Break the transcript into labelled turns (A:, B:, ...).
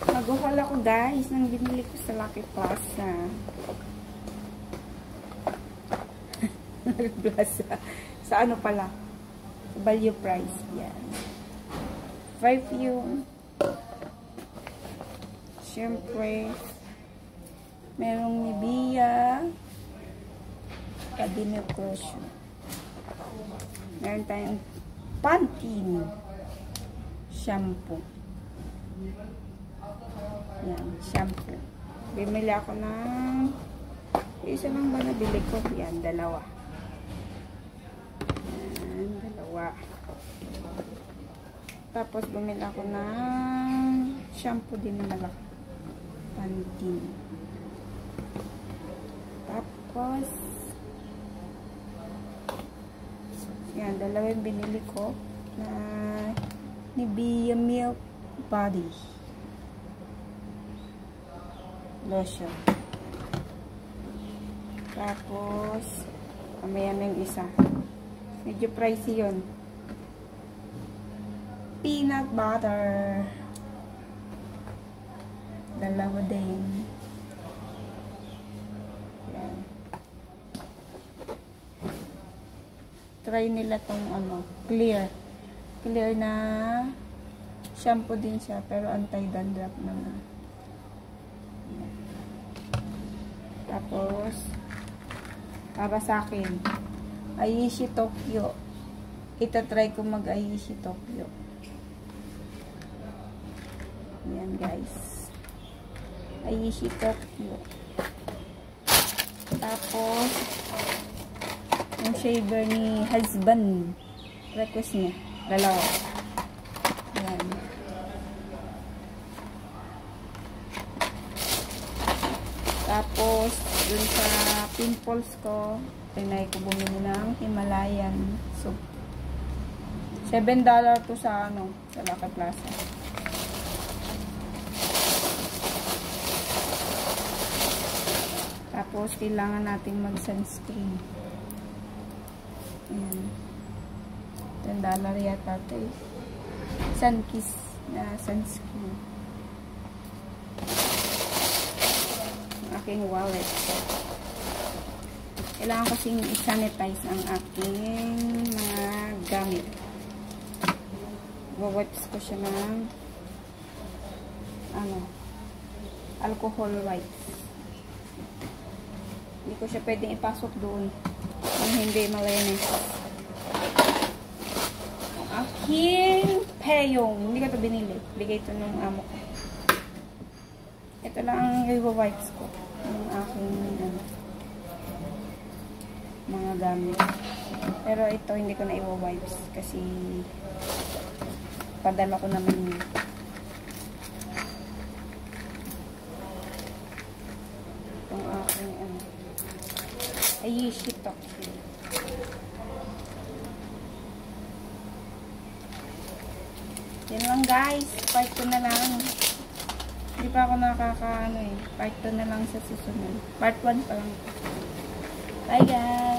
A: Mag-haul ako guys nang binili ko sa Lucky Plaza. Plaza. Sa ano pala? Value price. Yan. Perfume. Siyempre, merong Nivea. Cabinet Crush. Meron tayong Pantene shampoo. Yan, shampoo. Bimili ako ng isa lang ba nabili ko? Yan, dalawa. Yan, dalawa. Tapos bumili ako ng shampoo din na malaki. Pantene. Tapos yan, dalawa yung binili ko na Nivea Milk Body Lotion. Tapos mamaya na yung isa. Medyo pricey yun. Peanut butter. Dalawa din. Yan. Try nila tong ano, clear na shampoo din siya, pero anti-dandruff naman. Yan. Tapos para sa akin, Aishi Tokyo. Ita-try ko mag-Aishi Tokyo. Yan guys. Aishi Tokyo. Tapos yung shaver ni husband. Request niya. Dalawa. Yan. Tapos dun sa pimples ko, tinay ko bumili ng Himalayan soap. $7 to sa ano, sa Lucky Plaza. Tapos kailangan natin mag-sunscreen. Ayan. $10 yata ito eh. Sunkiss na sunscreen. Aking wallet. Kailangan ko kasing i-sanitize ang aking mga gamit. Wipes ko siya ng ano, alcohol wipes. Hindi ko siya pwedeng ipasok doon kung hindi malinis. Ang aking peyong. Hindi ko ito binili. Bigay ito ng amo ko. Ito lang ang i-wipes ko. Yung aking mga gamit. Pero ito hindi ko na i-wipes kasi padala ko naman yun. Itong aking Aishi Tokyo. Yan lang guys. Part 2 na lang. Hindi pa ako nakakaano eh. Part 2 na lang sa susunod. Part 1 pa lang. Bye guys!